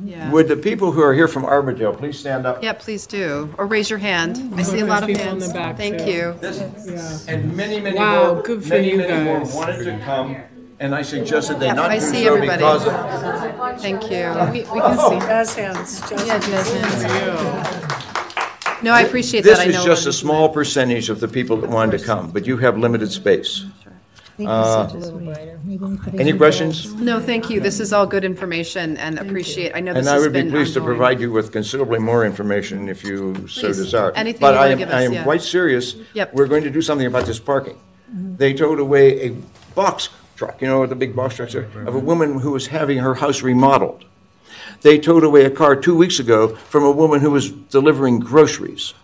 Yeah. Would the people who are here from Arbordale please stand up? Yeah, please do. Or raise your hand. I see a lot of people in hands. the back, Thank too. you. And many Wow, more, good for many you more guys. wanted to come, and I suggested they Yeah, not I do see so everybody. because of... Thank you. We can see. Jazz hands. Jazz Yeah, jazz hands. Yeah. No, I appreciate This that. I is know just a small percentage of the people that wanted to come, but you have limited space. Any questions? No, thank you. This is all good information and appreciate, I know this And I has would be been pleased to ongoing. provide you with considerably more information if you so Please. desire. Anything But you wanna I am, give I us, am yeah. quite serious. Yep. We're going to do something about this parking. They towed away a box truck, you know, the big box trucks are, of a woman who was having her house remodeled. They towed away a car 2 weeks ago from a woman who was delivering groceries.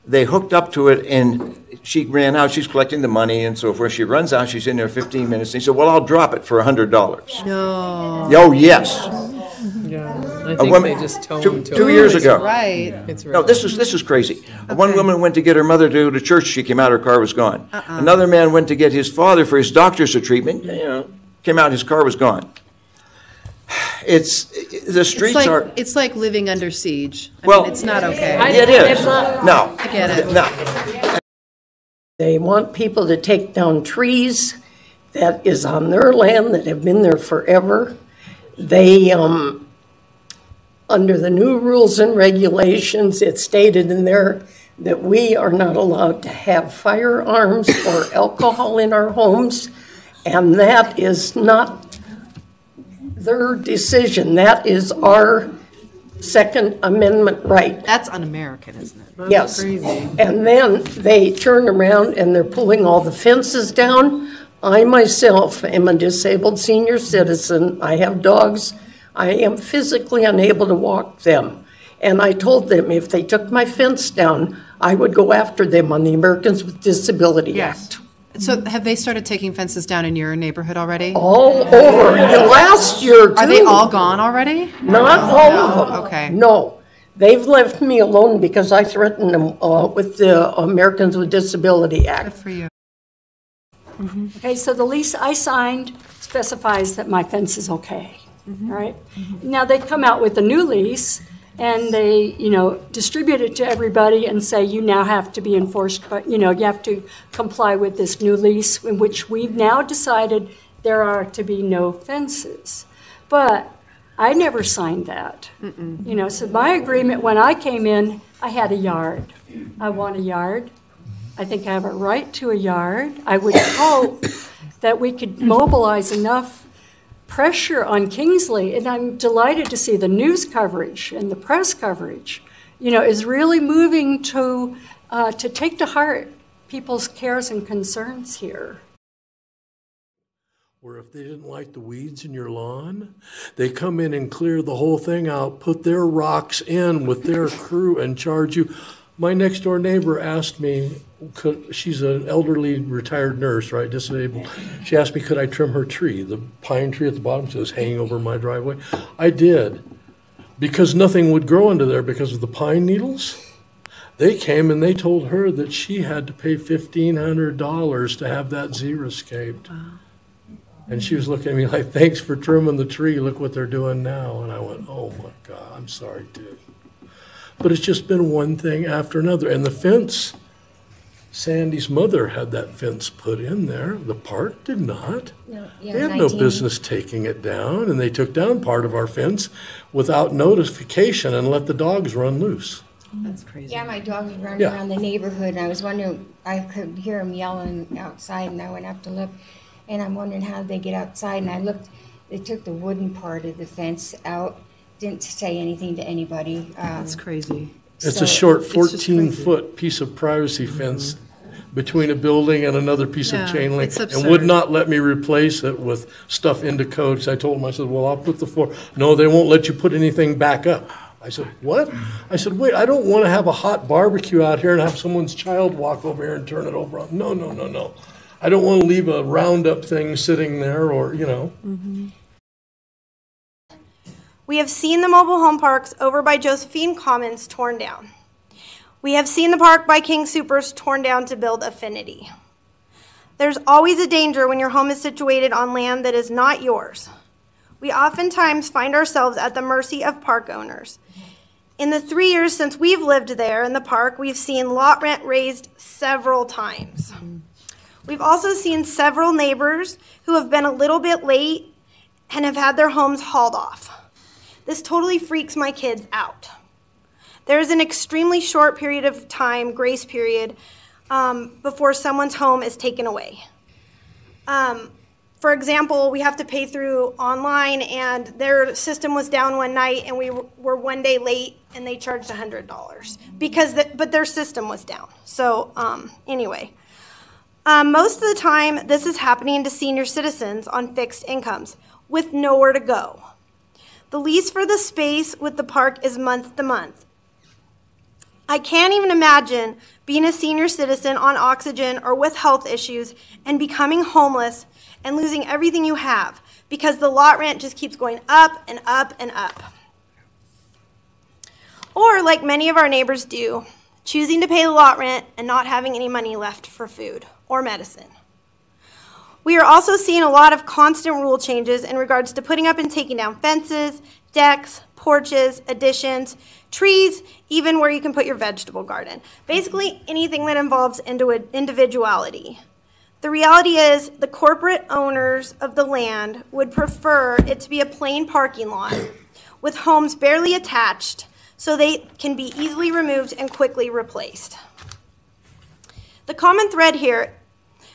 They hooked up to it, and she ran out. She's collecting the money and so forth. She runs out. She's in there 15 minutes. And he said, well, I'll drop it for $100. No. Oh, yes. Yeah. I A think woman, they just tone to two it. years ago. Right. It's No, this is crazy. One woman went to get her mother to go to church. She came out, her car was gone. Another man went to get his father for his doctor's treatment. You know, came out, his car was gone. The streets are... It's like living under siege. I Well, mean, it's not okay. It is. No. I get it. No. They want people to take down trees that is on their land that have been there forever. They, under the new rules and regulations, it's stated in there that we are not allowed to have firearms or alcohol in our homes, and that is not their decision. That is our Second Amendment right. That's un-American, isn't it? Yes. And then they turn around and they're pulling all the fences down. I myself am a disabled senior citizen. I have dogs. I am physically unable to walk them. And I told them if they took my fence down, I would go after them on the Americans with Disability Act. So have they started taking fences down in your neighborhood already? All over. The last year, too. Are they all gone already? Not all of them. Okay. No. They've left me alone because I threatened them with the Americans with Disability Act. Good for you. Okay, so the lease I signed specifies that my fence is okay, all right? Now, they come out with a new lease, and they, distribute it to everybody and say, you now have to be enforced, but, you have to comply with this new lease, in which we've now decided there are to be no fences. But I never signed that. So my agreement, when I came in, I had a yard. I want a yard. I think I have a right to a yard. I would hope that we could mobilize enough pressure on Kingsley, and I'm delighted to see the news coverage and the press coverage, is really moving to take to heart people's cares and concerns here. Or if they didn't like the weeds in your lawn, they come in and clear the whole thing out, put their rocks in with their crew and charge you. My next door neighbor asked me, she's an elderly retired nurse, right, disabled. She asked me, could I trim her tree, the pine tree at the bottom, so it was hanging over my driveway. I did, because nothing would grow into there because of the pine needles. They came and they told her that she had to pay $1,500 to have that xeriscaped. Wow. And she was looking at me like, thanks for trimming the tree, look what they're doing now. And I went, oh my God, I'm sorry, dude. But it's just been one thing after another. And the fence, Sandy's mother had that fence put in there. The park did not. They had no business taking it down. And they took down part of our fence without notification and let the dogs run loose. That's crazy. Yeah, my dogs were running around the neighborhood, and I was wondering, I could hear them yelling outside, and I went up to look, and I'm wondering how they get outside. And I looked, they took the wooden part of the fence out. Didn't say anything to anybody. That's crazy. It's a short 14-foot piece of privacy fence between a building and another piece of chain link, and would not let me replace it with stuff into code. So I told them, I said, well, I'll put the floor. No, they won't let you put anything back up. I said, what? I said, wait, I don't want to have a hot barbecue out here and have someone's child walk over here and turn it over. No, no, no, no. I don't want to leave a Roundup thing sitting there or, We have seen the mobile home parks over by Josephine Commons torn down. We have seen the park by King Soopers torn down to build Affinity. There's always a danger when your home is situated on land that is not yours. we oftentimes find ourselves at the mercy of park owners. In the 3 years since we've lived there in the park, we've seen lot rent raised several times. We've also seen several neighbors who have been a little bit late and have had their homes hauled off. This totally freaks my kids out. There is an extremely short period of time, grace period, before someone's home is taken away. For example, we have to pay through online, and their system was down one night, and we were 1 day late, and they charged $100 but their system was down. So anyway, most of the time, this is happening to senior citizens on fixed incomes with nowhere to go. The lease for the space with the park is month to month. I can't even imagine being a senior citizen on oxygen or with health issues and becoming homeless and losing everything you have because the lot rent just keeps going up and up and up. Or like many of our neighbors do, choosing to pay the lot rent and not having any money left for food or medicine. We are also seeing a lot of constant rule changes in regards to putting up and taking down fences, decks, porches, additions, trees, even where you can put your vegetable garden. Basically, anything that involves individuality. The reality is the corporate owners of the land would prefer it to be a plain parking lot with homes barely attached so they can be easily removed and quickly replaced. The common thread here,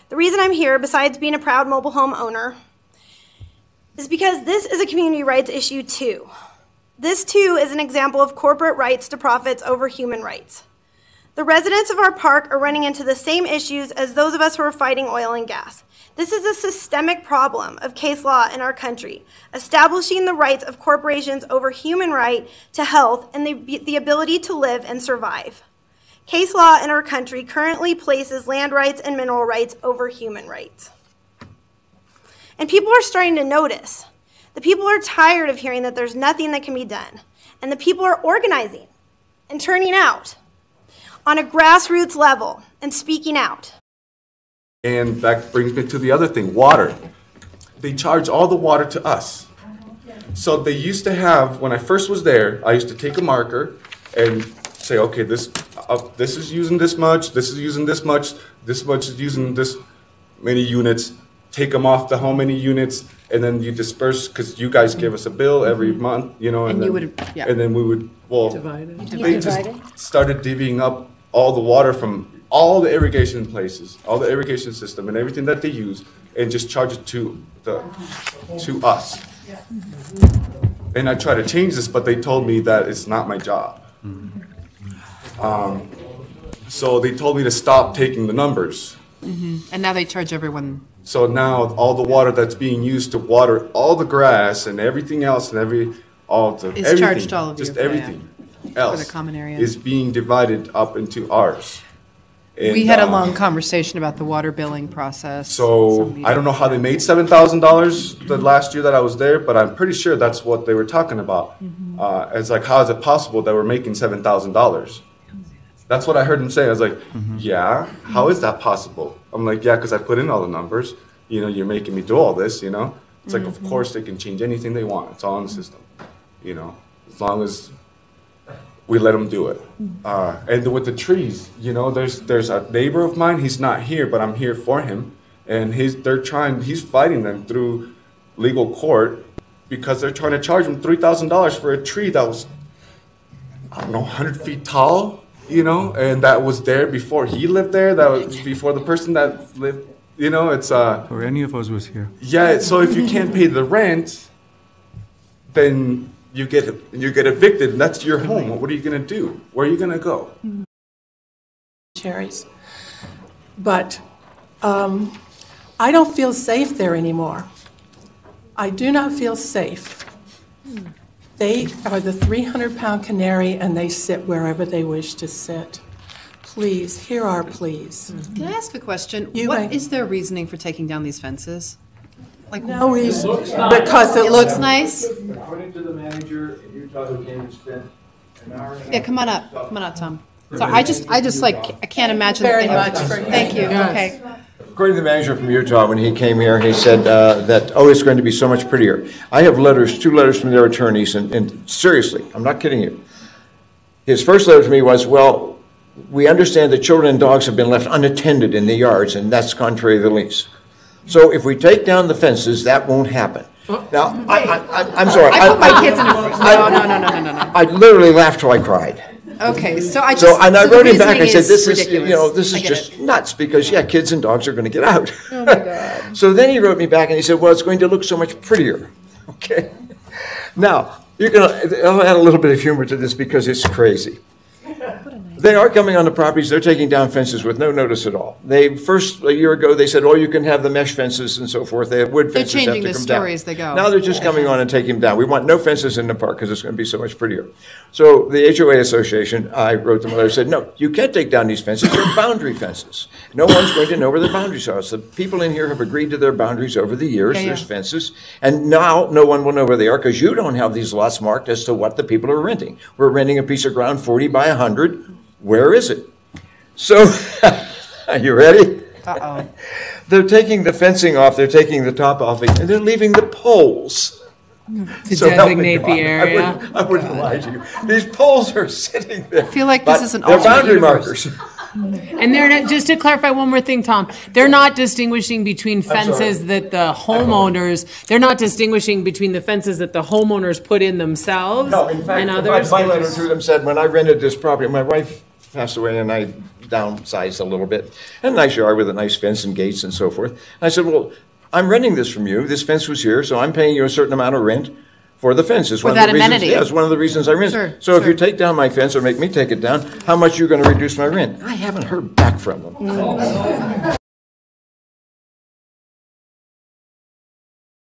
the reason I'm here, besides being a proud mobile home owner, is because this is a community rights issue too. This too is an example of corporate rights to profits over human rights. The residents of our park are running into the same issues as those of us who are fighting oil and gas. This is a systemic problem of case law in our country, establishing the rights of corporations over human right to health and the ability to live and survive. Case law in our country currently places land rights and mineral rights over human rights. And people are starting to notice. The people are tired of hearing that there's nothing that can be done. And the people are organizing and turning out on a grassroots level and speaking out. And that brings me to the other thing, water. They charge all the water to us. So they used to have, when I first was there, I used to take a marker and say, okay, this is using this much, this is using this much is using this many units, take them off the how many units, and then you disperse, because you guys give us a bill every month, you know, and then we would, well, they just started divvying up all the water from all the irrigation places, all the irrigation system and everything that they use, and just charge it to us. And I try to change this, but they told me that it's not my job. So they told me to stop taking the numbers. And now they charge everyone. So now all the water that's being used to water all the grass and everything else and everything, charged to all of you, just yeah. everything else For the common area. is being divided up into ours. And, We had a long conversation about the water billing process. So I don't know how they made $7,000 the last year that I was there, but I'm pretty sure that's what they were talking about. It's like, how is it possible that we're making $7,000? That's what I heard him say. I was like, yeah, how is that possible? I'm like, yeah, because I put in all the numbers. You know, you're making me do all this, you know? It's like, of course, they can change anything they want. It's all in the system, you know, as long as we let them do it. And with the trees, you know, there's a neighbor of mine. He's not here, but I'm here for him. And he's fighting them through legal court because they're trying to charge him $3,000 for a tree that was, I don't know, 100 feet tall. You know, and that was there before he lived there. That was before the person that lived. You know, it's or any of us was here. Yeah. So if you can't pay the rent, then you get evicted, and that's your home. What are you gonna do? Where are you gonna go? Cherries, but I don't feel safe there anymore. I do not feel safe. They are the 300-pound canary, and they sit wherever they wish to sit. Please, hear our pleas. Can I ask a question? What is their reasoning for taking down these fences? Like, no reason, because it looks nice. According to the manager in Utah who came and spent an hour and a half. Yeah, come on up, Tom. So I just like, I can't imagine that they have. Very much. Thank you, Yes. okay. According to the manager from Utah, when he came here, he said that, oh, it's going to be so much prettier. I have letters, 2 letters from their attorneys, and seriously, I'm not kidding you. His first letter to me was, well, we understand that children and dogs have been left unattended in the yards, and that's contrary to the lease. So if we take down the fences, that won't happen. Now, I'm sorry. I put my kids in a freeze. No. I literally laughed till I cried. Okay, so I just. So, and I the wrote him back reasoning and said, is this is, ridiculous. this is I get just it. nuts, because, yeah, kids and dogs are going to get out. Oh, my God. So then he wrote me back and he said, well, it's going to look so much prettier. Okay. Now, I'll add a little bit of humor to this because it's crazy. They are coming on the properties, they're taking down fences with no notice at all. A year ago, they said, oh, you can have the mesh fences and so forth. They have wood They're fences that have changing to the come story down. as they go. Now they're just coming on and taking them down. We want no fences in the park because it's going to be so much prettier. So the HOA Association, I wrote them a letter, said, no, you can't take down these fences. They're boundary fences. No one's going to know where the boundaries are. So the people in here have agreed to their boundaries over the years. Yeah. There's fences. And now no one will know where they are because you don't have these lots marked as to what the people are renting. We're renting a piece of ground 40 by 100. Where is it? So, are you ready? Uh-oh. They're taking the fencing off, they're taking the top off, and they're leaving the poles. To So help me designate God. the area. I wouldn't lie to you. These poles are sitting there. I feel like this but is an they're alternate boundary universe. markers. And they're not, just to clarify one more thing, Tom, they're not distinguishing between fences that the homeowners, they're not distinguishing between the fences that the homeowners put in themselves No, in fact, and my others. letter to them said, when I rented this property, my wife passed away and I downsized a little bit. Had a nice yard with a nice fence and gates and so forth. And I said, well, I'm renting this from you. This fence was here, so I'm paying you a certain amount of rent for the fence. It's For one that of the reasons, amenity. yeah, it's one of the reasons I rent. Sure, So if sure. you take down my fence or make me take it down, how much are you going to reduce my rent? I haven't heard back from them.